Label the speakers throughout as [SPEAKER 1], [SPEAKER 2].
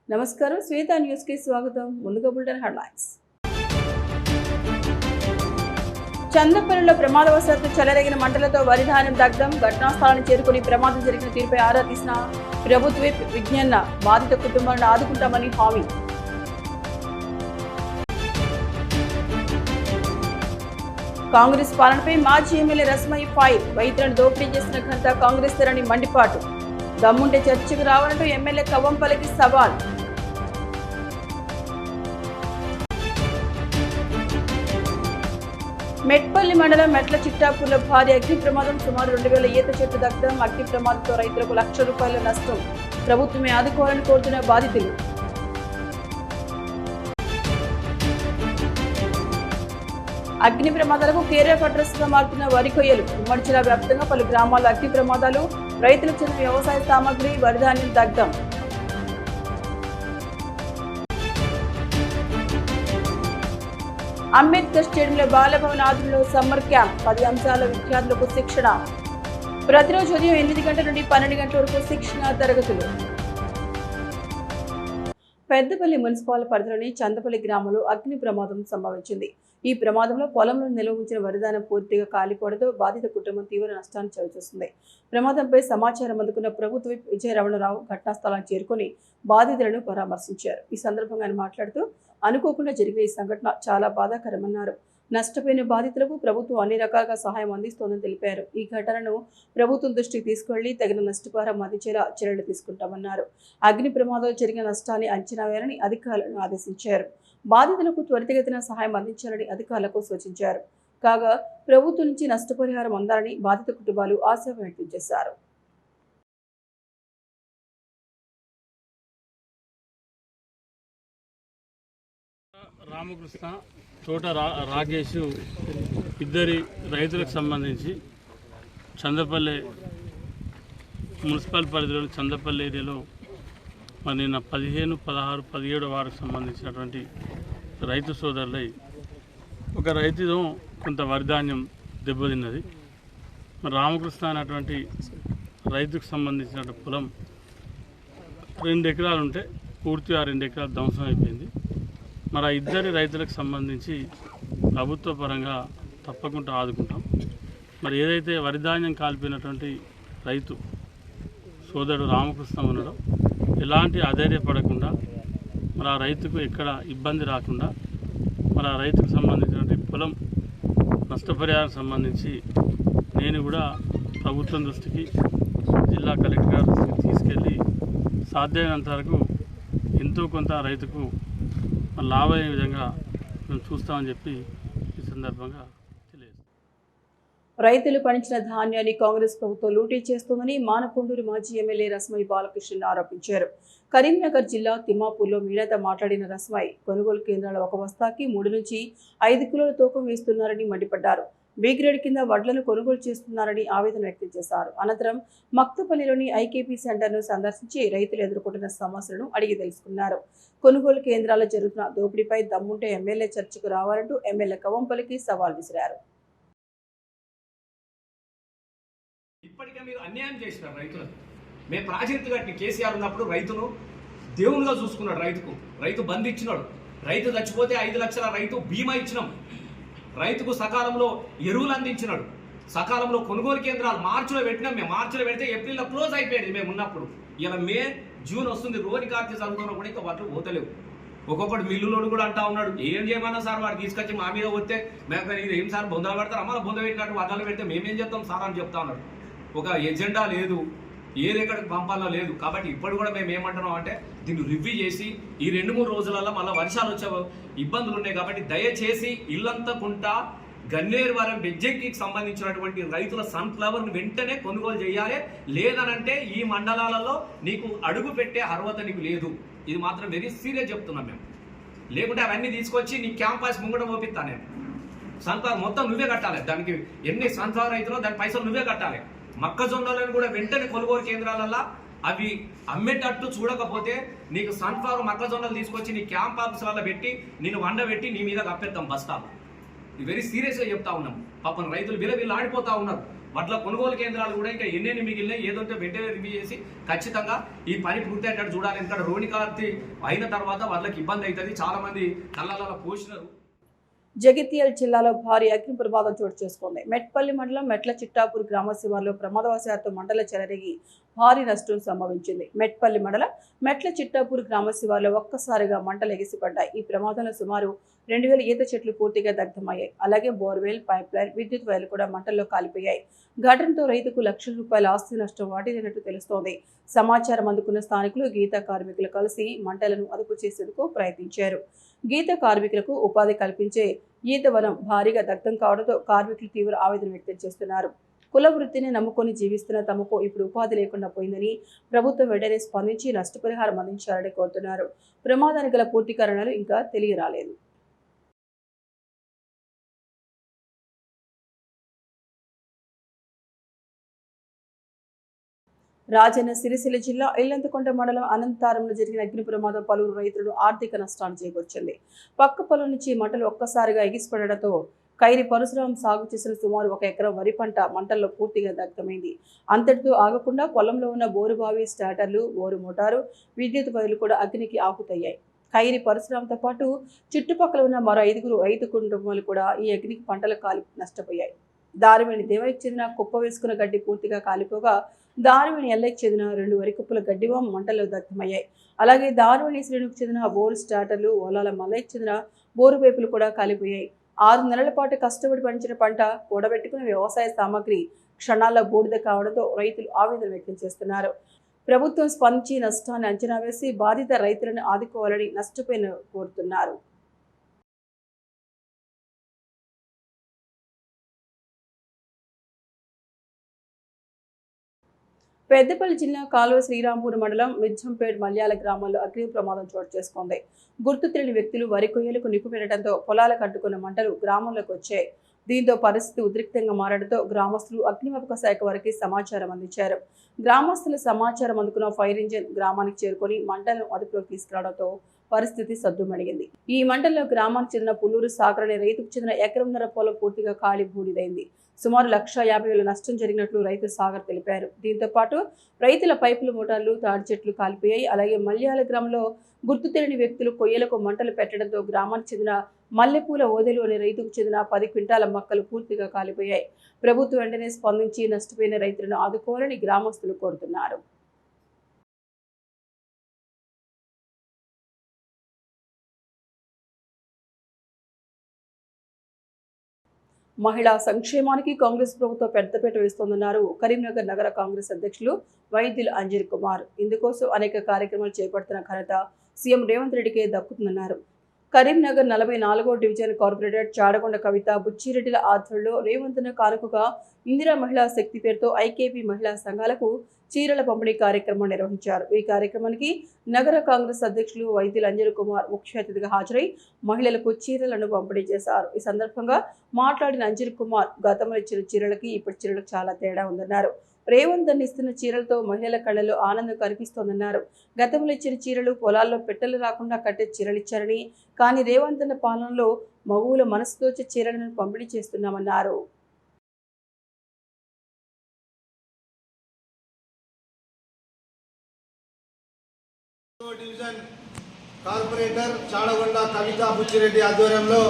[SPEAKER 1] నమస్కారం, శ్వేత న్యూస్ కి స్వాగతం. ముందుగా బులెటిన్ హెడ్లైన్స్. చందపల్లిలో ప్రమాదవశాత్తు చెలరేగిన మంటలతో వరి ధాన్యం దగ్ధం. ఘటనా స్థలాన్ని చేరుకుని ప్రమాదం జరిగిన తీరుపై ఆరా తీసిన ప్రభుత్వ విప్ విజ్ఞాన బాధిత కుటుంబాలను ఆదుకుంటామని హామీ. కాంగ్రెస్ పాలనపై మాజీ ఎమ్మెల్యే రస్మయ్య ఫైర్. రైతులను దోపిడీ చేసిన ఘనత కాంగ్రెస్ తెరని మండిపాటు. దమ్ముంటే చర్చకు రావాలంటూ ఎమ్మెల్యే కవ్వంపల్లికి సవాల్. మెట్పల్లి మండలం మెట్ల చిట్టాపూర్లో భారీ అగ్ని ప్రమాదం. సుమారు 2000 ఈత చెట్లు దగ్ధం. అగ్ని ప్రమాదంతో రైతులకు ₹1,00,000 నష్టం. ప్రభుత్వమే ఆదుకోవాలని కోరుతున్న బాధితులు. అగ్ని ప్రమాదాలకు కేర్ ఆఫ్ అడ్రస్ గా మారుతున్న వరి కొయ్యలు. ఉమ్మడి జిల్లా వ్యాప్తంగా పలు గ్రామాల్లో అగ్ని ప్రమాదాలు. రైతులకు చెందిన వ్యవసాయ సామాగ్రి, వరి ధాన్యం దగ్ధం. అంబేద్కర్ స్టేడియంలో బాలభవన్ ఆధ్వర్యంలో సమ్మర్ క్యాంప్. 10 అంశాల విద్యార్థులకు శిక్షణ. ప్రతిరోజు ఉదయం 8 గంటల నుండి 12 గంటల వరకు శిక్షణ తరగతులు. పెద్దపల్లి మున్సిపల్ పరిధిలోని చందపల్లి గ్రామంలో అగ్ని ప్రమాదం సంభవించింది. ఈ ప్రమాదంలో పొలంలో నిల్వ ఉంచిన వరిధాన్యం పూర్తిగా కాలిపోవడంతో బాధిత కుటుంబం తీవ్ర నష్టాన్ని చవిచూస్తుంది. ప్రమాదంపై సమాచారం అందుకున్న ప్రభుత్వ విప్ విజయరమణరావు ఘటనా స్థలానికి చేరుకుని బాధితులను పరామర్శించారు. ఈ సందర్భంగా ఆయన మాట్లాడుతూ, అనుకోకుండా జరిగిన ఈ సంఘటన చాలా బాధాకరమన్నారు. నష్టపోయిన బాధితులకు ప్రభుత్వం అన్ని రకాలుగా సహాయం అందిస్తోందని తెలిపారు. ఈ ఘటనను ప్రభుత్వం దృష్టికి తీసుకువెళ్లి తగిన నష్టపరిహారం అందించేలా చర్యలు తీసుకుంటామన్నారు. అగ్ని ప్రమాదంలో జరిగిన నష్టాన్ని అంచనా వేయాలని అధికారులను ఆదేశించారు. బాధితులకు త్వరితగతిన సహాయం అందించాలని అధికారులకు సూచించారు. కాగా ప్రభుత్వం నుంచి నష్టపరిహారం అందాలని బాధిత కుటుంబాలు ఆశ వ్యక్తం చేశారు.
[SPEAKER 2] రామకృష్ణ, తోట రాకేష్ ఇద్దరి రైతులకు సంబంధించి చందపల్లి మున్సిపల్ పరిధిలోని చందపల్లి ఏరియాలో మరి నిన్న 15, 16, 17 వారికి సంబంధించినటువంటి రైతు సోదరులై ఒక రైతుతో కొంత వరిధాన్యం దెబ్బతిన్నది. మరి రామకృష్ణ అనేటువంటి రైతుకు సంబంధించిన పొలం 2 ఎకరాలు ఉంటే పూర్తిగా 2 ఎకరాలు ధ్వంసం అయిపోయింది. మరి ఆ ఇద్దరి రైతులకు సంబంధించి ప్రభుత్వ పరంగా తప్పకుండా ఆదుకుంటాం. మరి ఏదైతే వరిధాన్యం కాల్పోయినటువంటి రైతు సోదరుడు రామకృష్ణ ఉన్నాడో ఎలాంటి అధైర్యపడకుండా మరి ఆ రైతుకు ఎక్కడ ఇబ్బంది రాకుండా మరి ఆ రైతుకు సంబంధించినటువంటి పొలం నష్టపరిహారం సంబంధించి నేను కూడా ప్రభుత్వం దృష్టికి, జిల్లా కలెక్టర్ గారి దృష్టికి తీసుకెళ్ళి సాధ్యమైనంత వరకు ఎంతో కొంత రైతుకు లాభమయ్యే విధంగా మేము చూస్తామని చెప్పి ఈ సందర్భంగా తెలియజేస్తాం.
[SPEAKER 1] రైతులు పండించిన ధాన్యాన్ని కాంగ్రెస్ ప్రభుత్వం లూటీ చేస్తోందని మానకొండూరు మాజీ ఎమ్మెల్యే రస్మయ్య బాలకృష్ణ ఆరోపించారు. కరీంనగర్ జిల్లా తిమ్మాపూర్లో మీడియాతో మాట్లాడిన రస్మయ్య కొనుగోలు కేంద్రాల ఒక బస్తాకి 3 నుంచి 5 కిలోల తూకం వేస్తున్నారని మండిపడ్డారు. బి గ్రేడ్ కింద వడ్లను కొనుగోలు చేస్తున్నారని ఆవేదన వ్యక్తం చేశారు. అనంతరం మక్తపల్లిలోని ఐకేపీ సెంటర్ను సందర్శించి రైతులు ఎదుర్కొంటున్న సమస్యలను అడిగి తెలుసుకున్నారు. కొనుగోలు కేంద్రాల్లో జరుగుతున్న దోపిడీపై దమ్ముంటే ఎమ్మెల్యే చర్చకు రావాలంటూ ఎమ్మెల్యే కవ్వంపల్లికి సవాల్ విసిరారు.
[SPEAKER 3] ఇప్పటికే మీరు అన్యాయం చేసినారు రైతులకు. మేము ప్రాజెక్టు కట్టిన కేసీఆర్ ఉన్నప్పుడు రైతును దేవునిగా చూసుకున్నాడు. రైతు బంధు ఇచ్చినాడు. రైతు చచ్చిపోతే 5 లక్షల రైతు బీమా ఇచ్చినాం. రైతుకు సకాలంలో ఎరువులు అందించినాడు. సకాలంలో కొనుగోలు కేంద్రాలు మార్చిలో పెట్టినాం. మేము మార్చిలో పెడితే ఏప్రిల్లో క్లోజ్ అయిపోయింది మేము ఉన్నప్పుడు. ఇలా మే, జూన్ వస్తుంది, రోజు కార్తీక చదువుతున్నా కూడా ఇంకా వాటిలో పోతలేవు. ఒక్కొక్కటి మిల్లులోడు కూడా అంటా ఉన్నాడు, ఏం చేయమన్నా సార్ వాడు తీసుకొచ్చి మా మీద వస్తే మేము ఇది ఏం సార్ బొందలు పెడతారు, అమ్మ బొంద పెట్టినట్టు వడ్డాలు పెడితే మేమేం చేస్తాం సార్ అని చెప్తా ఉన్నాడు. ఒక ఎజెండా లేదు, ఏది ఎక్కడికి పంపాలో లేదు. కాబట్టి ఇప్పుడు కూడా మేము ఏమంటున్నాం అంటే దీన్ని రివ్యూ చేసి ఈ 2-3 రోజులలో మళ్ళీ వర్షాలు వచ్చే ఇబ్బందులు ఉన్నాయి. కాబట్టి దయచేసి ఇల్లంతకుంట గన్నేరువరం బెజ్జెక్కి సంబంధించినటువంటి రైతుల సన్ఫ్లవర్ని వెంటనే కొనుగోలు చేయాలి. లేదనంటే ఈ మండలాలలో నీకు అడుగు పెట్టే అర్హత నీకు లేదు. ఇది మాత్రం వెరీ సీరియస్ చెప్తున్నాం మేము. లేకుంటే అవన్నీ తీసుకొచ్చి నీ క్యాంపస్ ముంగట మోపిస్తాను నేను. సన్ఫ్లవర్ మొత్తం నువ్వే కట్టాలి. దానికి ఎన్ని సన్ఫ్లవర్ రైతులో దాని పైసలు నువ్వే కట్టాలి. మొక్కజొన్నలను కూడా వెంటనే కొనుగోలు కేంద్రాలలో అవి అమ్మేటట్టు చూడకపోతే నీకు సన్ఫ్లవర్ మొక్కజొన్నలు తీసుకొచ్చి నీ క్యాంప్ ఆఫీసులలో పెట్టి నేను వండబెట్టి నీ మీద కప్పెత్తాం బస్తాలు. ఇది వెరీ సీరియస్గా చెప్తా ఉన్నాం. పాపం రైతులు వీళ్ళు ఆడిపోతా ఉన్నారు. వడ్ల కొనుగోలు కేంద్రాలు కూడా ఇంకా ఎన్నెన్ని మిగిలినాయి ఏదంటే వెంటనే రివ్యూ చేసి ఖచ్చితంగా ఈ పని పూర్తి అయ్యేటట్టు చూడాలి. ఎందుకంటే రోణికార్తి అయిన తర్వాత వాళ్ళకి ఇబ్బంది అవుతుంది. చాలా మంది కళ్ళలో పోసినారు.
[SPEAKER 1] జగిత్యాల జిల్లాలో భారీ అగ్ని ప్రమాదం చోటు చేసుకుంది. మెట్పల్లి మండలం మెట్ల చిట్టాపూర్ గ్రామ శివార్లో ప్రమాదవశాత్తు మంటలు చెలరేగి భారీ నష్టం సంభవించింది. మెట్పల్లి మండలం మెట్ల చిట్టాపూర్ గ్రామ శివార్లో ఒక్కసారిగా మంటలు ఎగిసిపడ్డాయి. ఈ ప్రమాదంలో సుమారు 2000 ఈత చెట్లు పూర్తిగా దగ్ధమయ్యాయి. అలాగే బోర్వెల్, పైప్ లైన్, విద్యుత్ వైర్లు కూడా మంటల్లో కాలిపోయాయి. ఘటనతో రైతుకు లక్షల రూపాయల ఆస్తి నష్టం వాటిల్లినట్టు తెలుస్తోంది. సమాచారం అందుకున్న స్థానికులు గీత కార్మికులు కలిసి మంటలను అదుపు చేసేందుకు ప్రయత్నించారు. గీత కార్మికులకు ఉపాధి కల్పించే ఈతవనం భారీగా దగ్ధం కావడంతో కార్మికులు తీవ్ర ఆవేదన వ్యక్తం చేస్తున్నారు. కుల వృత్తిని నమ్ముకొని జీవిస్తున్న తమకు ఇప్పుడు ఉపాధి లేకుండా పోయిందని ప్రభుత్వం వెంటనే స్పందించి నష్టపరిహారం అందించాలని కోరుతున్నారు. ప్రమాదానికి గల పూర్తి కారణాలు ఇంకా తెలియరాలేదు. రాజన్న సిరిసిల్ల జిల్లా ఇల్లంతకొండ మండలం అనంతారంలో జరిగిన అగ్ని ప్రమాదం పలువురు రైతులను ఆర్థిక నష్టాన్ని చేకూర్చింది. పక్క పొలం నుంచి మంటలు ఒక్కసారిగా ఎగిసిపడడంతో కైరి పరశురాం సాగు చేసిన సుమారు 1 ఎకరం వరి పంట మంటల్లో పూర్తిగా దగ్ధమైంది. అంతటితో ఆగకుండా పొలంలో ఉన్న బోరుబావి, స్టార్టర్లు, బోరు మోటారు, విద్యుత్ వైర్లు కూడా అగ్నికి ఆహుతయ్యాయి. కైరి పరశురాంతో పాటు చుట్టుపక్కల ఉన్న మరో 5 రైతు కుటుంబాలు కూడా ఈ అగ్నికి పంటలు కాలి నష్టపోయాయి. దారివేణి దేవరికి చెందిన కుప్ప వేసుకున్న గడ్డి పూర్తిగా కాలిపోగా దారివేణి ఎల్లకి చెందిన 2 వరి కుప్పల గడ్డివాం మంటల్లో దగ్ధమయ్యాయి. అలాగే దారివేణి శ్రేణుకు చెందిన బోరు స్టార్టర్లు, ఓలాల మల్లయ్యకి చెందిన బోరు పైపులు కూడా కాలిపోయాయి. 6 నెలల పాటు కష్టపడి పండించిన పంట, కూడబెట్టుకున్న వ్యవసాయ సామాగ్రి క్షణాల్లో బూడిద కావడంతో రైతులు ఆవేదన వ్యక్తం చేస్తున్నారు. ప్రభుత్వం స్పందించి నష్టాన్ని అంచనా వేసి బాధిత రైతులను ఆదుకోవాలని నష్టపోయిన కోరుతున్నారు. పెద్దపల్లి జిల్లా కాలువ శ్రీరాంపూర్ మండలం మిర్జంపేట్ మల్యాల గ్రామాల్లో అగ్ని ప్రమాదం చోటు చేసుకుంది. గుర్తు తెలియని వ్యక్తులు వరి కొయ్యలకు నిప్పు పెట్టడంతో పొలాలకు అడ్డుకున్న మంటలు గ్రామంలోకి వచ్చాయి. దీంతో పరిస్థితి ఉద్రిక్తంగా మారడంతో గ్రామస్తులు అగ్నిమాపక శాఖ వారికి సమాచారం అందించారు. గ్రామస్తుల సమాచారం అందుకున్న ఫైర్ ఇంజిన్ గ్రామానికి చేరుకొని మంటలను అదుపులోకి తీసుకురావడంతో పరిస్థితి సద్దుమణిగింది. ఈ మంటల్లో గ్రామానికి చెందిన పుల్లూరు సాగర్ అనే రైతుకు చెందిన 1.5 ఎకరం పొలం పూర్తిగా కాలి బూడిదైంది. సుమారు 1,50,000 నష్టం జరిగినట్లు రైతు సాగర్ తెలిపారు. దీంతో పాటు రైతుల పైపులు, మోటార్లు, తాడి చెట్లు కాలిపోయాయి. అలాగే మల్యాల గ్రామంలో గుర్తు తెలియని వ్యక్తులు కొయ్యలకు మంటలు పెట్టడంతో గ్రామానికి చెందిన మల్లెపూల ఓదెలు అనే రైతుకు చెందిన 10 క్వింటాల మొక్కలు పూర్తిగా కాలిపోయాయి. ప్రభుత్వం వెంటనే స్పందించి నష్టపోయిన రైతులను ఆదుకోవాలని గ్రామస్తులు కోరుతున్నారు. మహిళా సంక్షేమానికి కాంగ్రెస్ ప్రభుత్వం పెద్దపీట వేస్తోందన్నారు కరీంనగర్ నగర కాంగ్రెస్ అధ్యక్షులు వైద్యులు అంజన్ కుమార్. ఇందుకోసం అనేక కార్యక్రమాలు చేపడుతున్న ఘనత సీఎం రేవంత్ రెడ్డికే దక్కుతుందన్నారు. కరీంనగర్ 44వ డివిజన్ కార్పొరేటర్ చాడగొండ కవిత బుచ్చిరెడ్డిల ఆధ్వర్యంలో రేవంత్ను కానుకగా ఇందిరా మహిళా శక్తి పేరుతో ఐకేపీ మహిళా సంఘాలకు చీరల పంపిణీ కార్యక్రమం నిర్వహించారు. ఈ కార్యక్రమానికి నగర కాంగ్రెస్ అధ్యక్షులు వైద్యులు అంజన్ కుమార్ ముఖ్య అతిథిగా హాజరై మహిళలకు చీరలను పంపిణీ చేశారు. ఈ సందర్భంగా మాట్లాడిన అంజన్ కుమార్ గతంలో ఇచ్చిన చీరలకి ఇప్పటి చీరలకు చాలా తేడా ఉందన్నారు. రేవంత్ ఇస్తున్న చీరలతో మహిళల కళ్ళలో ఆనందం కనిపిస్తోందన్నారు. గతంలో ఇచ్చిన చీరలు పొలాల్లో పెట్టెలు రాకుండా కట్టే చీరలు ఇచ్చారని, కానీ రేవంత్ పాలనలో మగువుల మనసుతోచే చీరలను పంపిణీ చేస్తున్నామన్నారు.
[SPEAKER 4] డివిజన్ కార్పొరేటర్ చాడగొండ కవిత బుచ్చిరెడ్డి ఆధ్వర్యంలో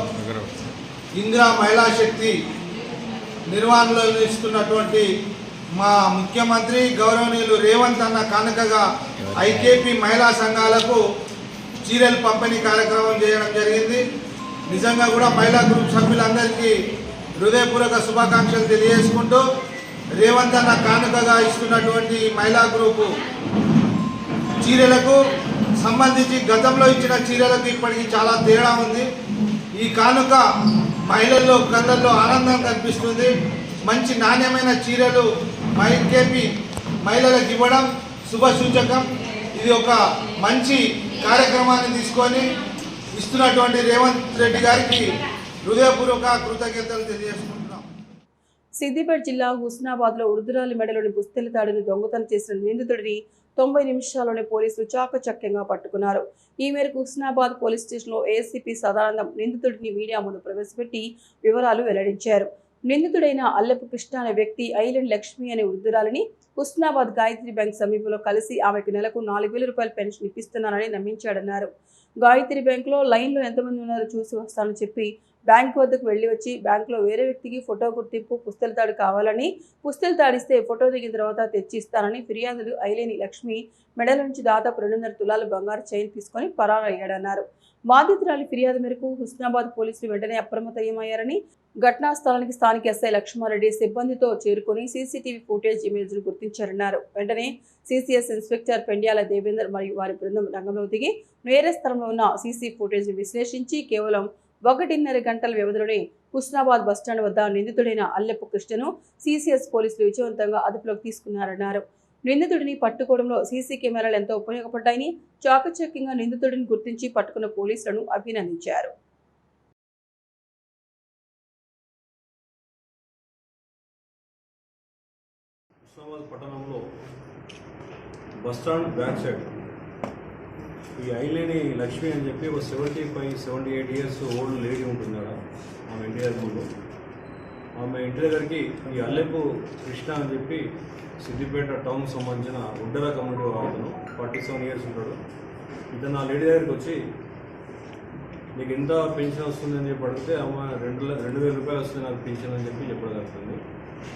[SPEAKER 4] ఇందిరా మహిళా శక్తి నిర్వహణలో ఇస్తున్నటువంటి మా ముఖ్యమంత్రి గౌరవనీయులు రేవంత్ అన్న కానుకగా ఐకేపీ మహిళా సంఘాలకు చీరలు పంపిణీ కార్యక్రమం చేయడం జరిగింది. నిజంగా కూడా మహిళా గ్రూప్ సభ్యులందరికీ హృదయపూర్వక శుభాకాంక్షలు తెలియజేసుకుంటూ రేవంత్ అన్న కానుకగా ఇస్తున్నటువంటి మహిళా గ్రూపు చీరలకు సంబంధించి గతంలో ఇచ్చిన చీరలకు ఇప్పటికీ చాలా తేడా ఉంది. ఈ కానుక మహిళల్లో కళ్ళల్లో ఆనందం కనిపిస్తుంది. మంచి నాణ్యమైన చీరలు ఐకేపీ మహిళలకు ఇవ్వడం శుభసూచకం. ఇది ఒక మంచి కార్యక్రమాన్ని తీసుకొని ఇస్తున్నటువంటి రేవంత్ రెడ్డి గారికి హృదయపూర్వక కృతజ్ఞతలు తెలియజేసుకుంటున్నాం.
[SPEAKER 1] సిద్దిపేట జిల్లా హుస్నాబాద్లో వృద్ధురాలి మెడలోని పుస్తెల తాడును దొంగతనం చేసిన నిందితుడిని 90 నిమిషాల్లోనే పోలీసులు చాకచక్యంగా పట్టుకున్నారు. ఈ మేరకు హుస్నాబాద్ పోలీస్ స్టేషన్లో ఏసీపీ సదానందం నిందితుడిని మీడియా ముందు ప్రవేశపెట్టి వివరాలు వెల్లడించారు. నిందితుడైన అల్లపు కృష్ణ అనే వ్యక్తి ఐలాండ్ లక్ష్మి అనే వృద్ధురాలిని హుస్నాబాద్ గాయత్రి బ్యాంక్ సమీపంలో కలిసి ఆమెకు నెలకు 4,000 రూపాయల పెన్షన్ ఇప్పిస్తున్నానని నమ్మించాడన్నారు. గాయత్రి బ్యాంకులో లైన్లో ఎంతమంది ఉన్నారో చూసి వస్తానని చెప్పి బ్యాంకు వద్దకు వెళ్లి వచ్చి బ్యాంకులో వేరే వ్యక్తికి ఫోటో గుర్తింపు పుస్తెల తాడు కావాలని, పుస్తెల తాడిస్తే ఫోటో దిగిన తర్వాత తెచ్చి ఇస్తానని ఫిర్యాదులు ఐలేని లక్ష్మి మెడల నుంచి దాదాపు 2.5 తులాల బంగారు చైన్ తీసుకొని పరారయ్యాడన్నారు. బాధితురాలి ఫిర్యాదు మేరకు హుస్నాబాద్ పోలీసులు వెంటనే అప్రమత్తమయ్యారని, ఘటనా స్థలానికి స్థానిక ఎస్ఐ లక్ష్మారెడ్డి సిబ్బందితో చేరుకొని సీసీటీవీ ఫుటేజ్ ఇమేజ్ను గుర్తించారన్నారు. వెంటనే సీసీఎస్ ఇన్స్పెక్టర్ పెండ్యాల దేవేందర్ మరియు వారి బృందం రంగంలో దిగి వేరే స్థలంలో ఉన్న సీసీ ఫుటేజ్ను విశ్లేషించి కేవలం 1.5 గంటల వ్యవధిలోనే హుస్నాబాద్ బస్టాండ్ వద్ద నిందితుడైన అల్లెపు కృష్ణను సీసీఎస్ పోలీసులు విజయవంతంగా అదుపులోకి తీసుకున్నారన్నారు. నిందితుడిని పట్టుకోవడంలో సీసీ కెమెరాలు ఎంతో ఉపయోగపడ్డాయని, చాకచక్యంగా నిందితుడిని గుర్తించి పట్టుకున్న పోలీసులను అభినందించారు.
[SPEAKER 5] హుస్నాబాద్ పట్టణంలో బస్టాండ్ బ్యాక్ సైడ్ ఈ ఐలేని లక్ష్మి అని చెప్పి ఒక 75-78 ఇయర్స్ ఓల్డ్ లేడీ ఉంటుంది అక్కడ ఆమె ఇంటి దగ్గరలో. ఆమె ఇంటి దగ్గరికి ఈ అల్లెపు కృష్ణ అని చెప్పి సిద్దిపేట టౌన్కి సంబంధించిన ఉడ్డర కమ్యూనిటీ అతను 47 ఇయర్స్ ఉంటాడు. ఇతను ఆ లేడీ దగ్గరికి వచ్చి నీకు ఎంత పెన్షన్ వస్తుంది అని చెప్పి అడిగితే ఆమె 2,000 రూపాయలు వస్తుంది నాకు పెన్షన్ అని చెప్పి చెప్పడం జరుగుతుంది.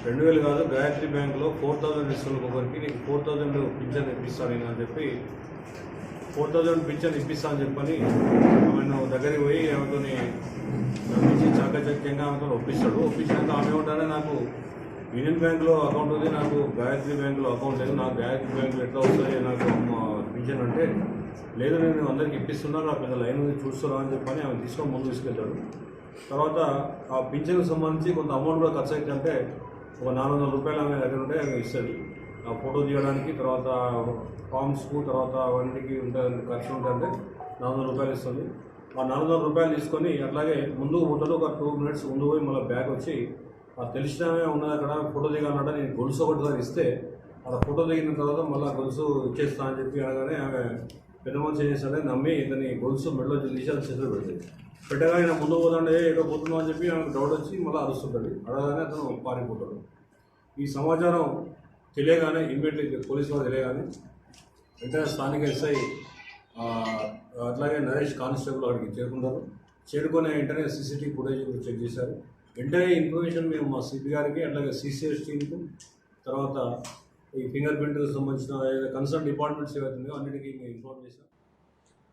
[SPEAKER 5] 2,000 కాదు, గాయత్రి బ్యాంకులో 4,000 ఇస్తుంది ఒకరికి, నీకు 4,000 పింఛన్ ఇప్పిస్తాను నేను అని చెప్పి 4,000 పింఛన్ ఇప్పిస్తా అని చెప్పని ఆమెను దగ్గరికి పోయి ఆమెతో నమ్మించి చాకచక్యంగా ఆమెతో ఒప్పిస్తాడు. ఒప్పించినాక ఆమె ఏమంటారే నాకు యూనియన్ బ్యాంకులో అకౌంట్ ఉంది, నాకు గాయత్రి బ్యాంకులో అకౌంట్ లేదు, నాకు గాయత్రి బ్యాంకులో ఎట్లా వస్తుంది నాకు పింఛన్ అంటే, లేదు నేను అందరికి ఇప్పిస్తున్నా, నాకు పెద్ద లైన్ ఉంది చూస్తున్నా అని చెప్పని ఆమె తీసుకొని ముందు తీసుకెళ్తాడు. తర్వాత ఆ పింఛన్కి సంబంధించి కొంత అమౌంట్ కూడా ఖర్చు అవుతుందంటే ఒక 400 రూపాయలు ఆమె దగ్గర ఉంటే ఆమె ఇస్తుంది. ఆ ఫోటో తీయడానికి, తర్వాత ఫామ్స్కు, తర్వాత అవన్నీ ఉంటుంది ఖర్చు ఉంటుందంటే 400 రూపాయలు ఇస్తుంది. ఆ 400 రూపాయలు తీసుకొని అట్లాగే ముందుకు పోతాడు. ఒక 2 మినిట్స్ ముందు పోయి మళ్ళీ బ్యాగ్ వచ్చి ఆ తెలిసినమే ఉన్నది అక్కడ ఫోటో దిగాలంటే నేను గొలుసు ఒకటి సార్ ఇస్తే అక్కడ ఫోటో దిగిన తర్వాత మళ్ళీ గొలుసు ఇచ్చేస్తా అని చెప్పి అనగానే ఆమె పెద్ద మనిషి ఏం చేస్తాడే నమ్మి ఇతని గొలుసు మెడలో తీసేది చేతులు పెడుతుంది. పెట్టగా ఆయన ముందు పోతాడే ఏదో పోతున్నాం అని చెప్పి ఆమెకు డౌట్ వచ్చి మళ్ళీ అరుస్తుంటుంది. అడగానే అతను పారిపోతాడు. ఈ సమాచారం తెలియగానే ఇమ్మీడియట్లీ పోలీసు వారు తెలియగానే వెంటనే స్థానిక ఎస్ఐ అట్లాగే నరేష్ కానిస్టేబుల్ అక్కడికి చేరుకుంటారు. చేరుకునే వెంటనే సీసీటీవీ ఫుటేజ్ చెక్ చేశారు. వెంటనే ఇన్ఫర్మేషన్ మేము మా సిపి గారికి, అట్లాగే సీసీఎస్ టీంకు, తర్వాత ఈ ఫింగర్ ప్రింట్కి సంబంధించిన కన్సర్న్ డిపార్ట్మెంట్స్ ఏవైతుందో అన్నిటికీ మేము ఇన్ఫార్మ్ చేశాం.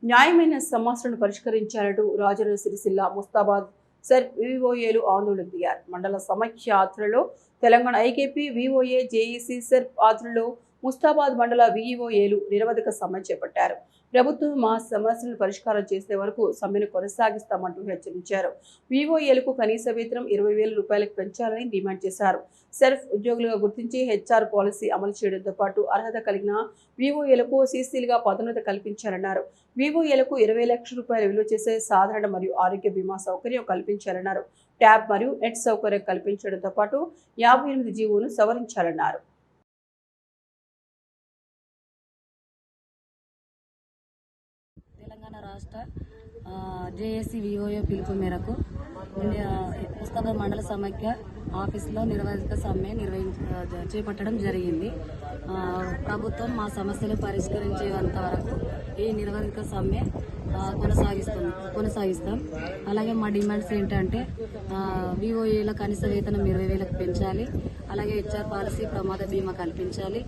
[SPEAKER 1] న్యాయమైన సమస్యలను పరిష్కరించాలంటూ రాజన్న సిరిసిల్ల ముస్తాబాద్ సర్ వివోఏలు ఆందోళన దిగారు. మండల సమైక్య ఆధ్వర్యంలో Telangana IKP VOA JEC sir ఆధ్వర్యంలో ముస్తాబాద్ మండల వివోఏలు నిరవధిక సమ్మె చేపట్టారు. ప్రభుత్వం మా సమస్యలను పరిష్కారం చేసే వరకు సమ్మెను కొనసాగిస్తామంటూ హెచ్చరించారు. వివోఏలకు కనీస వేతనం 20,000 రూపాయలకు పెంచాలని డిమాండ్ చేశారు. సెల్ఫ్ ఉద్యోగులుగా గుర్తించి హెచ్ఆర్ పాలసీ అమలు చేయడంతో పాటు అర్హత కలిగిన వివోఏలకు సీసీలుగా పదోన్నతి కల్పించాలన్నారు. వివోఏలకు 20 లక్షల రూపాయలు విలువ చేసే సాధారణ మరియు ఆరోగ్య బీమా సౌకర్యం కల్పించాలన్నారు. ట్యాబ్ మరియు నెట్ సౌకర్యం కల్పించడంతో పాటు 58 జీవోను సవరించాలన్నారు.
[SPEAKER 6] తెలంగాణ రాష్ట్ర జేఏసీ విఓఏ పిలుపు మేరకు ముస్తాబాద్ మండల సమైక్య ఆఫీసులో నిరవధిక సమ్మె చేపట్టడం జరిగింది. ప్రభుత్వం మా సమస్యలు పరిష్కరించేంత వరకు ఈ నిరవధిక సమ్మె కొనసాగిస్తాం. అలాగే మా డిమాండ్స్ ఏంటంటే విఓఏల కనీస వేతనం 20,000కు పెంచాలి. అలాగే హెచ్ఆర్ పాలసీ ప్రమాద బీమా కల్పించాలి.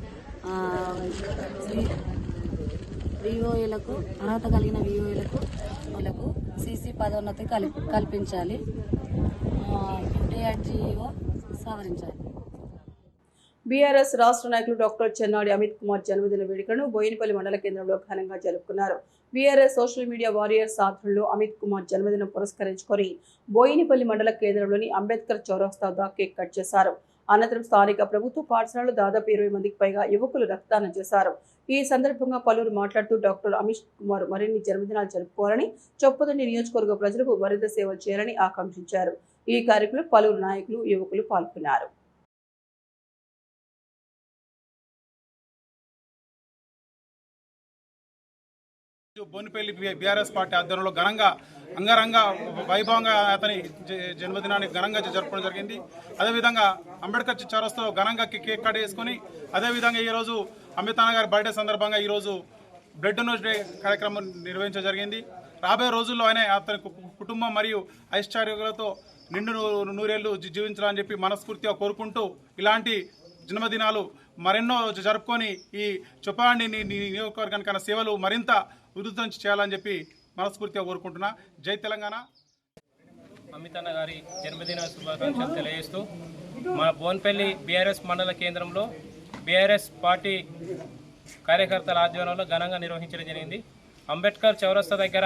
[SPEAKER 6] విఓఏలకు అర్హత కలిగిన విఓఏలకు సీసీ పదోన్నతి కల్పించాలి. డిఆర్జీఓ సవరించాలి.
[SPEAKER 1] బీఆర్ఎస్ రాష్ట్ర నాయకులు డాక్టర్ చెన్నాడి అమిత్ కుమార్ జన్మదిన వేడుకలను బోయినపల్లి మండల కేంద్రంలో ఘనంగా జరుపుకున్నారు. బీఆర్ఎస్ సోషల్ మీడియా వారియర్స్ ఆధ్వర్యంలో అమిత్ కుమార్ జన్మదినం పురస్కరించుకొని బోయినపల్లి మండల కేంద్రంలోని అంబేద్కర్ చౌరస్తా వద్ద కేక్ కట్ చేశారు. అనంతరం స్థానిక ప్రభుత్వ పాఠశాలలో దాదాపు 20 మందికి పైగా యువకులు రక్తదానం చేశారు. ఈ సందర్భంగా పలువురు మాట్లాడుతూ డాక్టర్ అమిత్ కుమార్ మరిన్ని జన్మదినాలు జరుపుకోవాలని, చొప్పదండి నియోజకవర్గ ప్రజలకు వరిద సేవలు చేయాలని ఆకాంక్షించారు. ఈ కార్యక్రమంలో పలువురు నాయకులు, యువకులు పాల్గొన్నారు.
[SPEAKER 7] బోనిపల్లి బీఆర్ఎస్ పార్టీ ఆధ్వర్యంలో ఘనంగా అంగరంగ వైభవంగా అతని జన్మదినాన్ని ఘనంగా జరుపుకోవడం జరిగింది. అదేవిధంగా అంబేద్కర్ చౌరస్తాలో ఘనంగా కేక్ కట్ చేసుకుని అదేవిధంగా ఈరోజు అమితానా గారి బర్త్డే సందర్భంగా ఈరోజు బ్లడ్ డొనేషన్ కార్యక్రమం నిర్వహించడం జరిగింది. రాబోయే రోజుల్లో ఆయన అతని కుటుంబం మరియు ఐశ్వర్యాలతో నిండు నూరేళ్లు జీవించాలని చెప్పి మనస్ఫూర్తిగా కోరుకుంటూ ఇలాంటి జన్మదినాలు మరెన్నో జరుపుకొని ఈ చొప్పదండి నియోజకవర్గానికైనా సేవలు మరింత ఉధృతం చేయాలని చెప్పి మనస్ఫూర్తిగా కోరుకుంటున్నా. జై తెలంగాణ.
[SPEAKER 8] అమితన్న గారి జన్మదిన శుభాకాంక్షలు తెలియజేస్తూ మన బోన్పల్లి బీఆర్ఎస్ మండల కేంద్రంలో బీఆర్ఎస్ పార్టీ కార్యకర్తల ఆధ్వర్యంలో ఘనంగా నిర్వహించడం జరిగింది. అంబేద్కర్ చౌరస్తా దగ్గర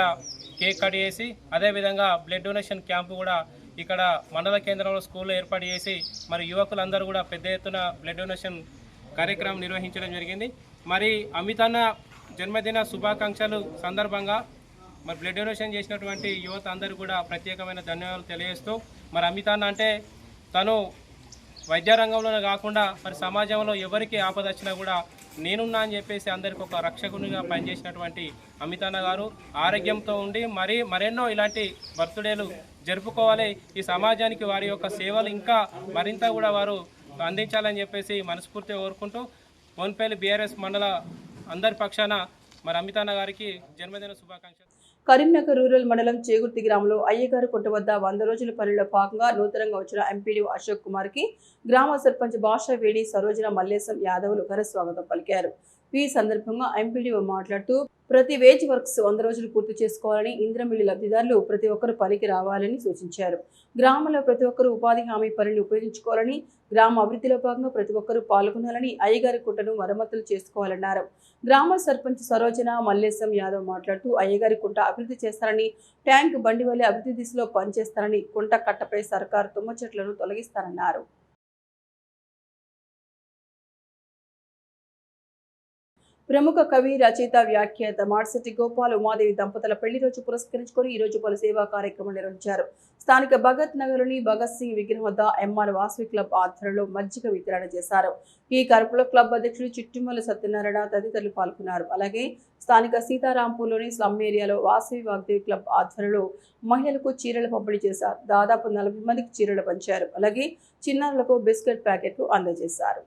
[SPEAKER 8] కేక్ కట్ చేసి అదేవిధంగా బ్లడ్ డొనేషన్ క్యాంపు కూడా ఇక్కడ మండల కేంద్రంలో స్కూల్లో ఏర్పాటు చేసి మరి యువకులందరూ కూడా పెద్ద ఎత్తున బ్లడ్ డొనేషన్ కార్యక్రమం నిర్వహించడం జరిగింది. మరి అమితన్న జన్మదిన శుభాకాంక్షలు సందర్భంగా మరి బ్లడ్ డొనేషన్ చేసినటువంటి యువత అందరూ కూడా ప్రత్యేకమైన ధన్యవాదాలు తెలియజేస్తూ మరి అమితన్న అంటే తను వైద్య రంగంలోనే కాకుండా మరి సమాజంలో ఎవరికి ఆపద వచ్చినా కూడా నేనున్నా అని చెప్పేసి అందరికి ఒక రక్షకునిగా పనిచేసినటువంటి అమితన్న గారు ఆరోగ్యంతో ఉండి మరెన్నో ఇలాంటి బర్త్డేలు జరుపుకోవాలి. ఈ సమాజానికి వారి యొక్క సేవలు ఇంకా మరింత కూడా వారు అందించాలని చెప్పేసి మనస్ఫూర్తిగా కోరుకుంటూ బోన్పల్లి బీఆర్ఎస్ మండల అందరి పక్షాన మరి అమితన్న గారికి జన్మదిన శుభాకాంక్షలు.
[SPEAKER 1] కరీంనగర్ రూరల్ మండలం చేగుర్తి గ్రామంలో అయ్యగారు కుంట వద్ద 100 రోజుల పనిలో భాగంగా నూతనంగా వచ్చిన ఎంపీడీ అశోక్ కుమార్ కి గ్రామ సర్పంచ్ భాషా వేణి సరోజన మల్లేశం యాదవులు ఘన స్వాగతం పలికారు. ఈ సందర్భంగా ఎంపీడీఓ మాట్లాడుతూ ప్రతి వేజ్ వర్క్స్ 100 రోజులు పూర్తి చేసుకోవాలని, ఇంద్రమిల్లి లబ్ధిదారులు ప్రతి ఒక్కరు పనికి రావాలని సూచించారు. గ్రామంలో ప్రతి ఒక్కరూ ఉపాధి హామీ పనిని ఉపయోగించుకోవాలని, గ్రామ అభివృద్ధిలో భాగంగా ప్రతి ఒక్కరూ పాల్గొనాలని, అయ్యగారి కుంటను మరమ్మతులు చేసుకోవాలన్నారు. గ్రామ సర్పంచ్ సరోజన మల్లేశం యాదవ్ మాట్లాడుతూ అయ్యగారి కుంట అభివృద్ధి చేస్తారని, ట్యాంక్ బండి వల్లే అభివృద్ధి దిశలో పనిచేస్తారని, కుంట కట్టపై సర్కారు తుమ్మ చెట్లను తొలగిస్తారన్నారు. ప్రముఖ కవి, రచయిత, వ్యాఖ్యాత మార్సెట్టి గోపాల్ ఉమాదేవి దంపతుల పెళ్లి రోజు పురస్కరించుకొని ఈ రోజు పలు సేవా కార్యక్రమం నిర్వహించారు. స్థానిక భగత్ నగర్లోని భగత్ సింగ్ విగ్రహం వద్ద ఎంఆర్ వాసవి క్లబ్ ఆధ్వర్యంలో మజ్జిగ వితరణ చేశారు. ఈ కార్యక్రమంలో క్లబ్ అధ్యక్షుడు చిట్టిమల్ల సత్యనారాయణ తదితరులు పాల్గొన్నారు. అలాగే స్థానిక సీతారాంపూర్లోని స్లమ్ ఏరియాలో వాసవి వాగ్దేవి క్లబ్ ఆధ్వర్యంలో మహిళలకు చీరలు పంపిణీ చేశారు. దాదాపు 40 మందికి చీరలు పంచారు. అలాగే చిన్నారులకు బిస్కెట్ ప్యాకెట్లు అందజేశారు.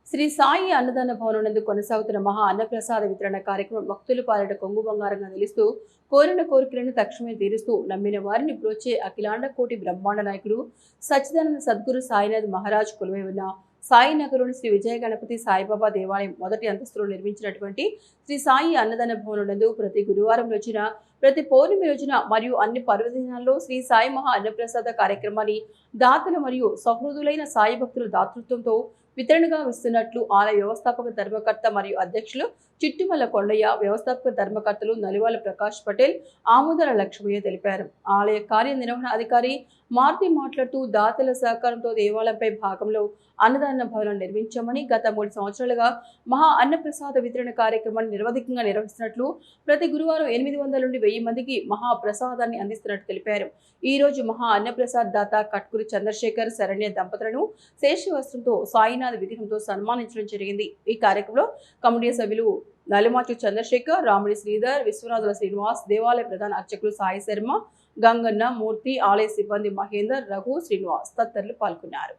[SPEAKER 1] శ్రీ సాయి అన్నదాన భవనం నందు కొనసాగుతున్న మహా అన్నప్రసాద వితరణ కార్యక్రమం భక్తులు పాలిట కొంగు బంగారంగా నిలుస్తూ కోరిన కోరికలను తక్షణమే తీరుస్తూ నమ్మిన వారిని బ్రోచే అఖిలాండ కోటి బ్రహ్మాండ నాయకుడు సచ్చిదానంద సద్గురు సాయినాథ్ మహారాజ్ కొలువై ఉన్న సాయినగర్లోని శ్రీ విజయ గణపతి సాయిబాబా దేవాలయం మొదటి అంతస్తులో నిర్మించినటువంటి శ్రీ సాయి అన్నదాన భవనం నందు ప్రతి గురువారం రోజున, ప్రతి పౌర్ణమి రోజున మరియు అన్ని పర్వదినాల్లో శ్రీ సాయి మహా అన్నప్రసాద కార్యక్రమాన్ని దాతలు మరియు సహృదులైన సాయి భక్తుల దాతృత్వంతో వితరణగా ఇస్తున్నట్లు ఆలయ వ్యవస్థాపక ధర్మకర్త మరియు అధ్యక్షులు చిట్టిమల్ల కొండయ్య, వ్యవస్థాపక ధర్మకర్తలు నలివాల ప్రకాష్ పటేల్, ఆమోదల లక్ష్మయ్య తెలిపారు. ఆలయ కార్యనిర్వహణ అధికారి మారుతి మాట్లాడుతూ దాతల సహకారంతో దేవాలయంపై భాగంలో అన్నదాన భవనం నిర్మించామని, గత 3 సంవత్సరాలుగా మహా అన్నప్రసాద వితరణ కార్యక్రమాన్ని నిరవధికంగా నిర్వహిస్తున్నట్లు, ప్రతి గురువారం 800 నుండి 1000 మందికి మహా ప్రసాదాన్ని అందిస్తున్నట్టు తెలిపారు. ఈ రోజు మహా అన్నప్రసాద్ దాత కట్కూరి చంద్రశేఖర్ శరణ్య దంపతులను శేషవస్త్రంతో సాయినాథ్ విగ్రహంతో సన్మానించడం జరిగింది. ఈ కార్యక్రమంలో కమిటీ సభ్యులు నలిమాచు చంద్రశేఖర్, రాముడి శ్రీధర్, విశ్వనాథుల శ్రీనివాస్, దేవాలయ ప్రధాన అర్చకులు సాయి శర్మ, గంగన్న, మూర్తి, ఆలయ సిబ్బంది మహేందర్, రఘు, శ్రీనివాస్ తదితరులు పాల్గొన్నారు.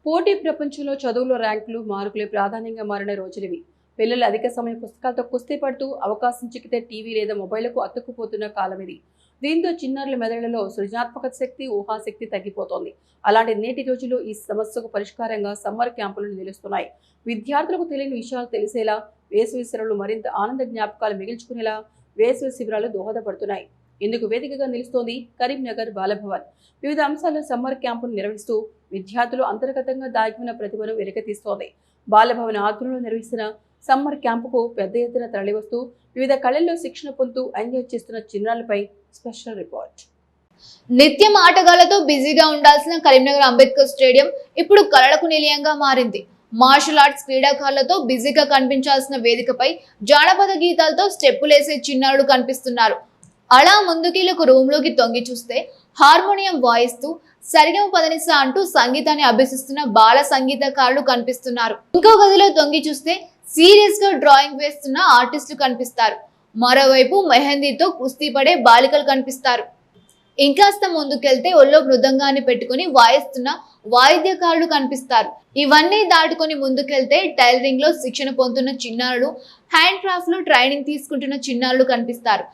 [SPEAKER 1] పోటీ ప్రపంచంలో చదువులో ర్యాంకులు, మార్కులే ప్రాధాన్యంగా మారిన రోజులివి. పిల్లలు అధిక సమయం పుస్తకాలతో కుస్తీ పడుతూ అవకాశం చిక్కితే టీవీ లేదా మొబైల్కు అతుక్కుపోతున్న కాలం ఇది. దీంతో చిన్నారుల మెదళ్లలో సృజనాత్మక శక్తి, ఊహాశక్తి తగ్గిపోతోంది. అలాంటి నేటి రోజుల్లో ఈ సమస్యకు పరిష్కారంగా సమ్మర్ క్యాంపులు నిలుస్తున్నాయి. విద్యార్థులకు తెలియని విషయాలు తెలిసేలా, వేసవి శిబిరాలు మరింత ఆనంద జ్ఞాపకాలు మిగిల్చుకునేలా వేసవి శిబిరాలు దోహదపడుతున్నాయి. ఇందుకు వేదికగా నిలుస్తోంది కరీంనగర్ బాలభవన్. వివిధ అంశాల్లో సమ్మర్ క్యాంపును నిర్వహిస్తూ విద్యార్థులు అంతర్గతంగా దాగి ఉన్న ప్రతిభను వెలికితీస్తోంది. బాలభవన్ ఆధ్వర్యంలో నిర్వహిస్తున్న సమ్మర్ క్యాంపుకు పెద్ద ఎత్తున తరలివస్తూ వివిధ కళల్లో శిక్షణ పొందుతూ ఎంజాయ్ చేస్తున్న చిన్నారులపై స్పెషల్ రిపోర్ట్.
[SPEAKER 9] నిత్యం ఆటగాళ్లతో బిజీగా ఉండాల్సిన కరీంనగర్ అంబేద్కర్ స్టేడియం ఇప్పుడు కళలకు నిలయంగా మారింది. మార్షల్ ఆర్ట్స్ క్రీడాకారులతో బిజీగా కనిపించాల్సిన వేదికపై జానపద గీతాలతో స్టెప్పులేసే చిన్నారులు కనిపిస్తున్నారు. అలా ముందుకెళ్ళి ఒక రూమ్ లోకి తొంగి చూస్తే హార్మోనియం వాయిస్తూ సరిగమ పదనిస అంటూ సంగీతాన్ని అభ్యసిస్తున్న బాల సంగీతకారులు కనిపిస్తున్నారు. ఇంకో గదిలో తొంగి చూస్తే సీరియస్ గా డ్రాయింగ్ వేస్తున్న ఆర్టిస్టులు కనిపిస్తారు. మరోవైపు మెహందీతో కుస్తీ పడే బాలికలు కనిపిస్తారు. ఇంకాస్త ముందుకెళ్తే ఒళ్ళో మృదంగాన్ని పెట్టుకుని వాయిస్తున్న వాయిద్యకారులు కనిపిస్తారు. ఇవన్నీ దాటుకొని ముందుకెళ్తే టైలరింగ్ లో శిక్షణ పొందుతున్న చిన్నారులు, హ్యాండ్ క్రాఫ్ట్ లో ట్రైనింగ్ తీసుకుంటున్న చిన్నారులు కనిపిస్తారు.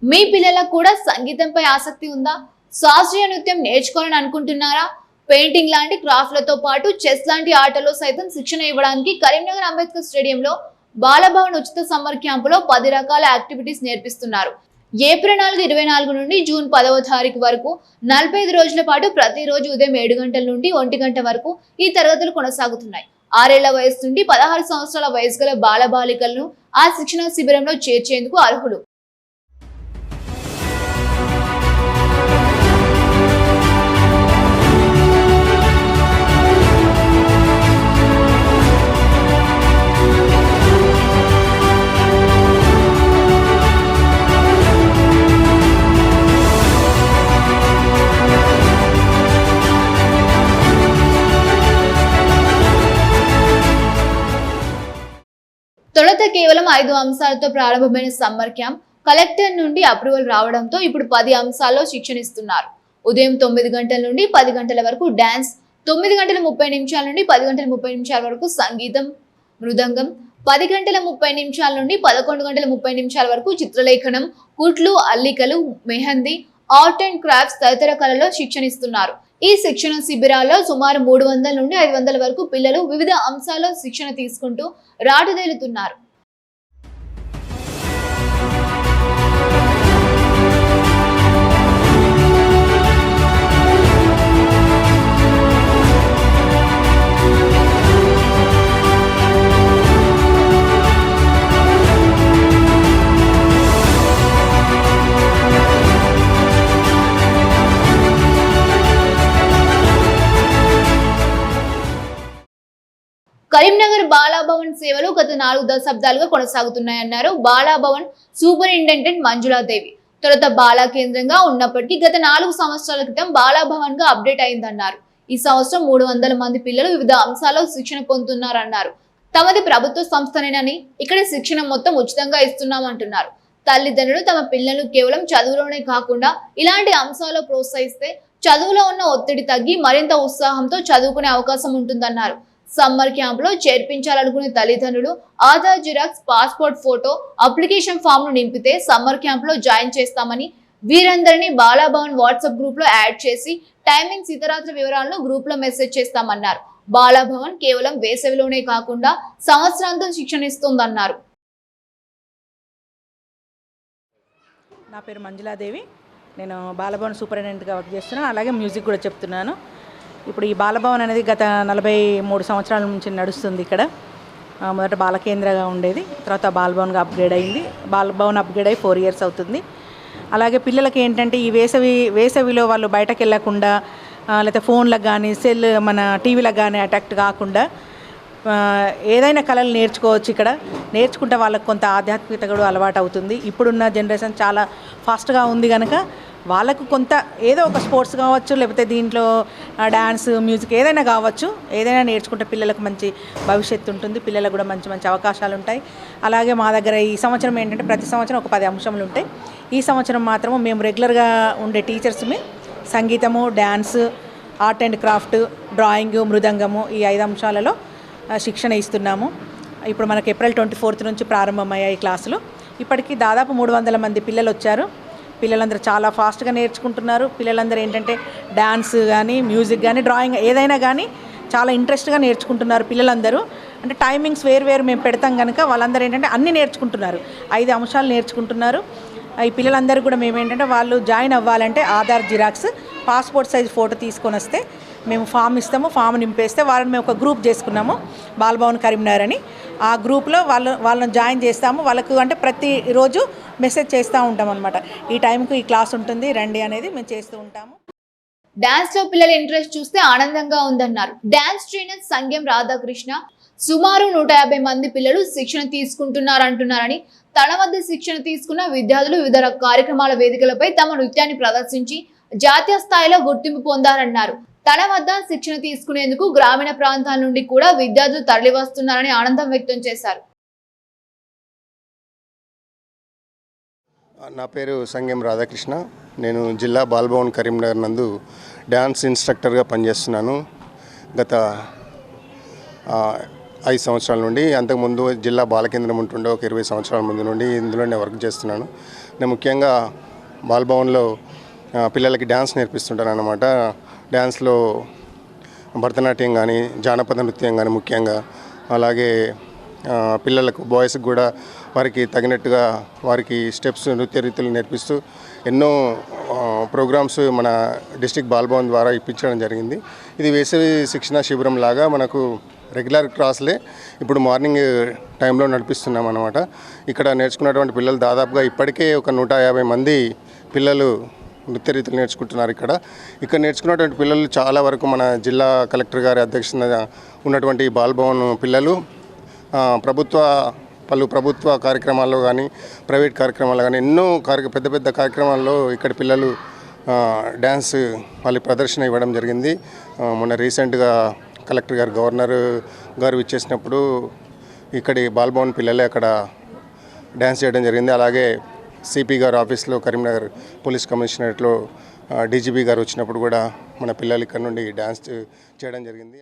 [SPEAKER 9] మీ పిల్లలకు కూడా సంగీతంపై ఆసక్తి ఉందా? శాస్త్రీయ నృత్యం నేర్చుకోవాలని అనుకుంటున్నారా? పెయింటింగ్ లాంటి క్రాఫ్ట్లతో పాటు చెస్ లాంటి ఆటల్లో సైతం శిక్షణ ఇవ్వడానికి కరీంనగర్ అంబేద్కర్ స్టేడియంలో బాలభవన్ ఉచిత సమ్మర్ క్యాంపులో 10 రకాల యాక్టివిటీస్ నేర్పిస్తున్నారు. ఏప్రిల్ 4, 24 నుండి జూన్ 10వ తారీఖు వరకు 45 రోజుల పాటు ప్రతిరోజు ఉదయం 7 గంటల నుండి 1 గంట వరకు ఈ తరగతులు కొనసాగుతున్నాయి. 6 ఏళ్ల వయసు నుండి 16 సంవత్సరాల వయసు గల బాలబాలికలను ఆ శిక్షణ శిబిరంలో చేర్చేందుకు అర్హులు. తొలుత కేవలం 5 అంశాలతో ప్రారంభమైన సమ్మర్ క్యాంప్ కలెక్టర్ నుండి అప్రూవల్ రావడంతో ఇప్పుడు 10 అంశాల్లో శిక్షణ ఇస్తున్నారు. ఉదయం 9 గంటల నుండి 10 గంటల వరకు డాన్స్, 9 గంటల 30 నిమిషాల నుండి 10 గంటల 30 నిమిషాల వరకు సంగీతం, మృదంగం, 10 గంటల 30 నిమిషాల నుండి 11 గంటల 30 నిమిషాల వరకు చిత్రలేఖనం, కుట్లు, అల్లికలు, మెహందీ, ఆర్ట్ అండ్ క్రాఫ్ట్స్ తదితర కళల్లో శిక్షణ ఇస్తున్నారు. ఈ శిక్షణ శిబిరాల్లో సుమారు 300 నుండి 500 వరకు పిల్లలు వివిధ అంశాల్లో శిక్షణ తీసుకుంటూ రాటుదేలుతున్నారు. కరీంనగర్ బాలాభవన్ సేవలు గత 4 దశాబ్దాలుగా కొనసాగుతున్నాయన్నారు బాలాభవన్ సూపరింటెండెంట్ మంజులాదేవి. తొలుత బాలా కేంద్రంగా ఉన్నప్పటికీ గత 4 సంవత్సరాల క్రితం బాలాభవన్ గా అప్డేట్ అయిందన్నారు. ఈ సంవత్సరం 300 మంది పిల్లలు వివిధ అంశాల్లో శిక్షణ పొందుతున్నారన్నారు. తమది ప్రభుత్వ సంస్థనేనని ఇక్కడ శిక్షణ మొత్తం ఉచితంగా ఇస్తున్నామంటున్నారు. తల్లిదండ్రులు తమ పిల్లలు కేవలం చదువులోనే కాకుండా ఇలాంటి అంశాల్లో ప్రోత్సహిస్తే చదువులో ఉన్న ఒత్తిడి తగ్గి మరింత ఉత్సాహంతో చదువుకునే అవకాశం ఉంటుందన్నారు. సమ్మర్ క్యాంప్ లో చేర్పించాలనుకునే తల్లిదండ్రులు Aadhaar xerox, passport photo, application form ను నింపితే సమ్మర్ క్యాంప్ లో జాయిన్ చేస్తామని, వీరందరినీ బాలాభవన్ వాట్సాప్ గ్రూప్ లో యాడ్ చేసి టైమింగ్స్, ఇతరత్ర వివరాలను గ్రూప్ లో మెసేజ్ చేస్తామన్నారు. బాలాభవన్ కేవలం వేసవిలోనే కాకుండా సంవత్సరాంతం శిక్షణ ఇస్తుందన్నారు.
[SPEAKER 10] నా పేరు మంజులాదేవి. నేను బాలభవన్ సూపరింటెండెంట్గా వర్క్ చేస్తున్నాను. అలాగే మ్యూజిక్ కూడా చెప్తున్నాను. ఇప్పుడు ఈ బాలభవన్ అనేది గత 43 సంవత్సరాల నుంచి నడుస్తుంది. ఇక్కడ మొదట బాలకేంద్రగా ఉండేది, తర్వాత బాలభవన్గా అప్గ్రేడ్ అయింది. బాలభవన్ అప్గ్రేడ్ అయ్యి 4 ఇయర్స్ అవుతుంది. అలాగే పిల్లలకి ఏంటంటే ఈ వేసవిలో వాళ్ళు బయటకు వెళ్ళకుండా, లేకపోతే ఫోన్లకు కానీ మన టీవీలకు కానీ అట్రాక్ట్ కాకుండా ఏదైనా కళలు నేర్చుకోవచ్చు. ఇక్కడ నేర్చుకుంటే వాళ్ళకి కొంత ఆధ్యాత్మికత కూడా అలవాటు అవుతుంది. ఇప్పుడున్న జనరేషన్ చాలా ఫాస్ట్గా ఉంది కనుక వాళ్ళకు కొంత ఏదో ఒక స్పోర్ట్స్ కావచ్చు, లేకపోతే దీంట్లో డ్యాన్స్, మ్యూజిక్ ఏదైనా కావచ్చు, ఏదైనా నేర్చుకుంటే పిల్లలకు మంచి భవిష్యత్తు ఉంటుంది. పిల్లలకు కూడా మంచి మంచి అవకాశాలు ఉంటాయి. అలాగే మా దగ్గర ఈ సంవత్సరం ఏంటంటే ప్రతి సంవత్సరం ఒక 10 అంశములు ఉంటాయి. ఈ సంవత్సరం మాత్రము మేము రెగ్యులర్గా ఉండే టీచర్స్ని సంగీతము, dance, art and craft, drawing, మృదంగము ఈ 5 అంశాలలో శిక్షణ ఇస్తున్నాము. ఇప్పుడు మనకు ఏప్రిల్ 24 నుంచి ప్రారంభమయ్యాయి క్లాసులు. ఇప్పటికీ దాదాపు 300 మంది పిల్లలు వచ్చారు. పిల్లలందరూ చాలా ఫాస్ట్గా నేర్చుకుంటున్నారు. పిల్లలందరూ ఏంటంటే డ్యాన్స్ కానీ, మ్యూజిక్ కానీ, డ్రాయింగ్ ఏదైనా కానీ చాలా ఇంట్రెస్ట్గా నేర్చుకుంటున్నారు పిల్లలందరూ. అంటే టైమింగ్స్ వేరు మేము పెడతాం కనుక వాళ్ళందరూ ఏంటంటే అన్నీ నేర్చుకుంటున్నారు. 5 అంశాలు నేర్చుకుంటున్నారు. ఈ పిల్లలందరూ కూడా మేము ఏంటంటే వాళ్ళు జాయిన్ అవ్వాలంటే Aadhaar xerox, passport size photo తీసుకొని వస్తే మేము ఫామ్ ఇస్తాము. ఫామ్ నింపేస్తే వాళ్ళని మేము ఒక గ్రూప్ చేసుకున్నాము, బాలభవన్ కరీంనగర్ అని. ఆ గ్రూప్లో వాళ్ళని జాయిన్ చేస్తాము. వాళ్ళకు అంటే ప్రతిరోజు మెసేజ్ చేస్తూ ఉంటాం అనమాట, ఈ టైంకు ఈ క్లాస్ ఉంటుంది రండి అనేది మేము చేస్తూ ఉంటాము.
[SPEAKER 9] డాన్స్ లో పిల్లల ఇంట్రెస్ట్ చూస్తే ఆనందంగా ఉందన్నారు డాన్స్ ట్రైనర్ సంగం రాధాకృష్ణ. సుమారు 150 మంది పిల్లలు శిక్షణ తీసుకుంటున్నారంటున్నారని, తన వద్ద శిక్షణ తీసుకున్న విద్యార్థులు వివిధ కార్యక్రమాల వేదికలపై తమ నృత్యాన్ని ప్రదర్శించి జాతీయ స్థాయిలో గుర్తింపు పొందారన్నారు. తన వద్ద శిక్షణ తీసుకునేందుకు గ్రామీణ ప్రాంతాల నుండి కూడా విద్యార్థులు తరలివస్తున్నారని ఆనందం వ్యక్తం చేశారు.
[SPEAKER 11] నా పేరు సంగం రాధాకృష్ణ. నేను జిల్లా బాలభవన్ కరీంనగర్ నందు డ్యాన్స్ ఇన్స్ట్రక్టర్గా పనిచేస్తున్నాను గత 5 సంవత్సరాల నుండి. అంతకుముందు జిల్లా బాలకేంద్రం ఉంటుండే ఒక 20 సంవత్సరాల ముందు నుండి ఇందులోనే వర్క్ చేస్తున్నాను. నేను ముఖ్యంగా బాలభవన్లో పిల్లలకి డ్యాన్స్ నేర్పిస్తుంటాను అన్నమాట. డ్యాన్స్లో భరతనాట్యం కానీ, జానపద నృత్యం కానీ ముఖ్యంగా, అలాగే పిల్లలకు బాయ్స్కి కూడా వారికి తగినట్టుగా వారికి స్టెప్స్, నృత్య రీతులు నేర్పిస్తూ ఎన్నో ప్రోగ్రామ్స్ మన డిస్ట్రిక్ట్ బాలభవన్ ద్వారా ఇప్పించడం జరిగింది. ఇది వేసవి శిక్షణ శిబిరం లాగా మనకు రెగ్యులర్ క్లాసులే ఇప్పుడు మార్నింగ్ టైంలో నడిపిస్తున్నాం అన్నమాట. ఇక్కడ నేర్చుకున్నటువంటి పిల్లలు దాదాపుగా ఇప్పటికే ఒక 150 మంది పిల్లలు నృత్య రీతులు నేర్చుకుంటున్నారు. ఇక్కడ నేర్చుకున్నటువంటి పిల్లలు చాలా వరకు మన జిల్లా కలెక్టర్ గారి అధ్యక్షతన ఉన్నటువంటి బాలభవన్ పిల్లలు పలు ప్రభుత్వ కార్యక్రమాల్లో కానీ, ప్రైవేట్ కార్యక్రమాల్లో కానీ ఎన్నో పెద్ద పెద్ద కార్యక్రమాల్లో ఇక్కడ పిల్లలు డ్యాన్స్ వాళ్ళ ప్రదర్శన ఇవ్వడం జరిగింది. మొన్న రీసెంట్గా కలెక్టర్ గారు, గవర్నర్ గారు ఇచ్చేసినప్పుడు ఇక్కడి బాలభవన్ పిల్లలే అక్కడ డ్యాన్స్ చేయడం జరిగింది. అలాగే సిపి గారు ఆఫీస్లో, కరీంనగర్ పోలీస్ కమిషనరేట్లో డీజీపీ గారు వచ్చినప్పుడు కూడా మన పిల్లలు ఇక్కడ నుండి డ్యాన్స్ చేయడం జరిగింది.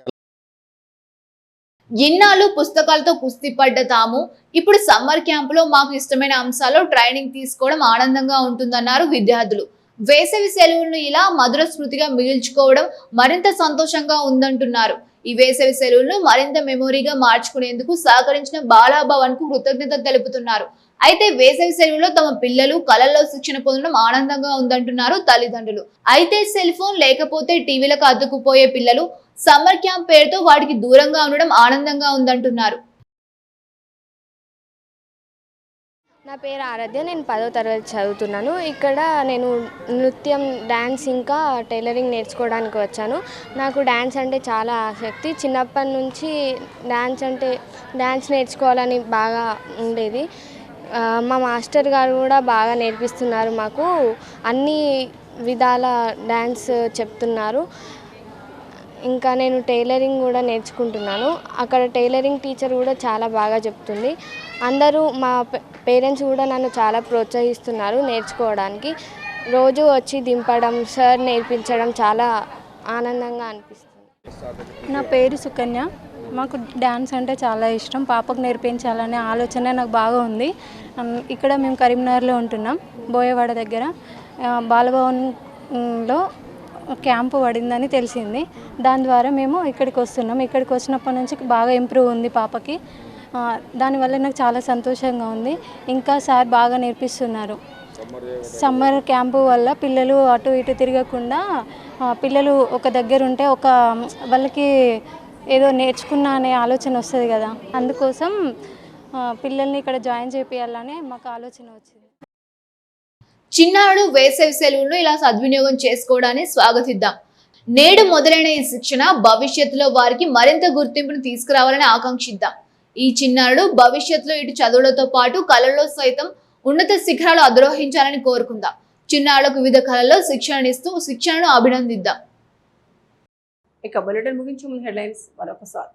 [SPEAKER 9] ఇన్నాళ్ళు పుస్తకాలతో కుస్తీ పడ్డ తాము ఇప్పుడు సమ్మర్ క్యాంపులో మాకు ఇష్టమైన అంశాల్లో ట్రైనింగ్ తీసుకోవడం ఆనందంగా ఉంటుందన్నారు విద్యార్థులు. వేసవి సెలవులను ఇలా మధుర స్మృతిగా మిగిల్చుకోవడం మరింత సంతోషంగా ఉందంటున్నారు. ఈ వేసవి సెలవులను మరింత మెమొరీగా మార్చుకునేందుకు సహకరించిన బాలాభవన్ కు కృతజ్ఞత తెలుపుతున్నారు. అయితే వేసవి సెలవులో తమ పిల్లలు కళల్లో శిక్షణ పొందడం ఆనందంగా ఉందంటున్నారు తల్లిదండ్రులు. అయితే సెల్ ఫోన్ లేకపోతే టీవీలకు అతుక్కుపోయే పిల్లలు సమ్మర్ క్యాంప్ పేరుతో వాటికి దూరంగా ఉండడం ఆనందంగా ఉందంటున్నారు.
[SPEAKER 12] నా పేరు ఆరాధ్య, నేను 10వ తరగతి చదువుతున్నాను. ఇక్కడ నేను నృత్యం, డ్యాన్స్ ఇంకా టైలరింగ్ నేర్చుకోవడానికి వచ్చాను. నాకు డ్యాన్స్ అంటే చాలా ఆసక్తి. చిన్నప్పటి నుంచి డ్యాన్స్ నేర్చుకోవాలని బాగా ఉండేది. మా మాస్టర్ గారు కూడా బాగా నేర్పిస్తున్నారు. మాకు అన్ని విధాల డ్యాన్స్ చెప్తున్నారు. ఇంకా నేను టైలరింగ్ కూడా నేర్చుకుంటున్నాను. అక్కడ టైలరింగ్ టీచర్ కూడా చాలా బాగా చెప్తుంది. అందరూ మా పేరెంట్స్ కూడా నన్ను చాలా ప్రోత్సహిస్తున్నారు నేర్చుకోవడానికి. రోజు వచ్చి దింపడం, సార్ నేర్పించడం చాలా ఆనందంగా అనిపిస్తుంది.
[SPEAKER 13] నా పేరు సుకన్య. మాకు డ్యాన్స్ అంటే చాలా ఇష్టం. పాపకు నేర్పించాలనే ఆలోచన నాకు బాగా ఉంది. ఇక్కడ మేము కరీంనగర్లో ఉంటున్నాం, బోయవాడ దగ్గర. బాలభవన్లో క్యాంపు పడిందని తెలిసింది. దాని ద్వారా మేము ఇక్కడికి వస్తున్నాం. ఇక్కడికి వచ్చినప్పటి నుంచి బాగా ఇంప్రూవ్ ఉంది పాపకి. దానివల్ల నాకు చాలా సంతోషంగా ఉంది. ఇంకా సార్ బాగా నేర్పిస్తున్నారు. సమ్మర్ క్యాంపు వల్ల పిల్లలు అటు ఇటు తిరగకుండా పిల్లలు ఒక దగ్గర ఉంటే వాళ్ళకి ఏదో నేర్చుకున్నా అనే ఆలోచన వస్తుంది కదా, అందుకోసం పిల్లల్ని ఇక్కడ జాయిన్ చేయాలని మాకు ఆలోచన వచ్చింది.
[SPEAKER 9] చిన్నారులు వేసవి సెలవులను ఇలా సద్వినియోగం చేసుకోవడాన్ని స్వాగతిద్దాం. నేడు మొదలైన ఈ శిక్షణ భవిష్యత్తులో వారికి మరింత గుర్తింపును తీసుకురావాలని ఆకాంక్షిద్దాం. ఈ చిన్నారులు భవిష్యత్తులో ఇటు చదువులతో పాటు కళల్లో సైతం ఉన్నత శిఖరాలు అధిరోహించాలని కోరుకుందాం. చిన్నారులకు వివిధ కళల్లో శిక్షణనిస్తూ శిక్షణను అభినందిద్దాం.
[SPEAKER 1] ఇక బులెటిన్ ముగించే ముందు హెడ్లైన్స్ మరొకసారి.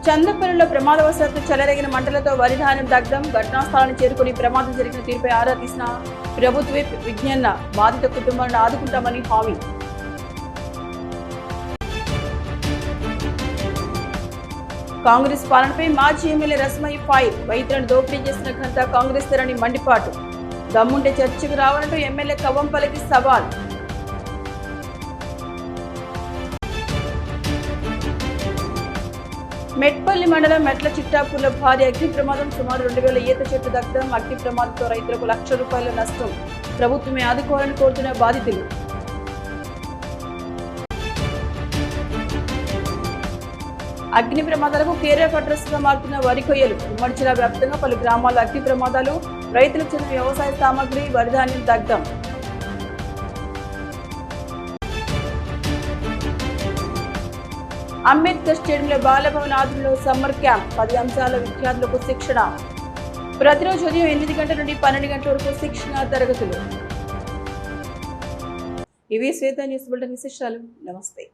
[SPEAKER 1] చందపల్లిలో ప్రమాదవశాత్తు చెలరేగిన మంటలతో వరి ధాన్యం దగ్ధం. ఘటనా స్థలాన్ని చేరుకుని ప్రమాదం జరిగిన తీరుపై ఆరా తీసిన ప్రభుత్వ విప్ విజ్ఞాన బాధిత కుటుంబాలను ఆదుకుంటామని హామీ. కాంగ్రెస్ పాలనపై మాజీ ఎమ్మెల్యే రస్మయ్య ఫైర్. రైతులను దోపిడీ చేసిన ఘనత కాంగ్రెస్ తరని మండిపాటు. దమ్ముంటే చర్చకు రావాలంటూ ఎమ్మెల్యే కవ్వంపల్లికి సవాల్. మెట్పల్లి మండలం మెట్ల చిట్టాపూర్లో భారీ అగ్ని ప్రమాదం. సుమారు 2000 ఈత చెట్లు దగ్ధం. అగ్ని ప్రమాదంతో రైతులకు ₹1,00,000 నష్టం. ప్రభుత్వమే ఆదుకోవాలని కోరుతున్న బాధితులు. అగ్ని ప్రమాదాలకు కేర్ అడ్రస్ గా మారుతున్న వరి కొయ్యలు. ఉమ్మడి జిల్లా వ్యాప్తంగా పలు గ్రామాల్లో అగ్ని ప్రమాదాలు. రైతులకు చెందిన వ్యవసాయ సామాగ్రి, వరిధాన్యం దగ్ధం. అంబేద్కర్ స్టేడియంలో బాలభవన్ ఆధ్వర్యంలో సమ్మర్ క్యాంప్. 10 అంశాల విద్యార్థులకు శిక్షణ. ప్రతిరోజు ఉదయం 8 గంటల నుండి 12 గంటల వరకు శిక్షణ తరగతులు. ఇవి శ్వేత న్యూస్ బులెటిన్ విశేషాలు. నమస్తే.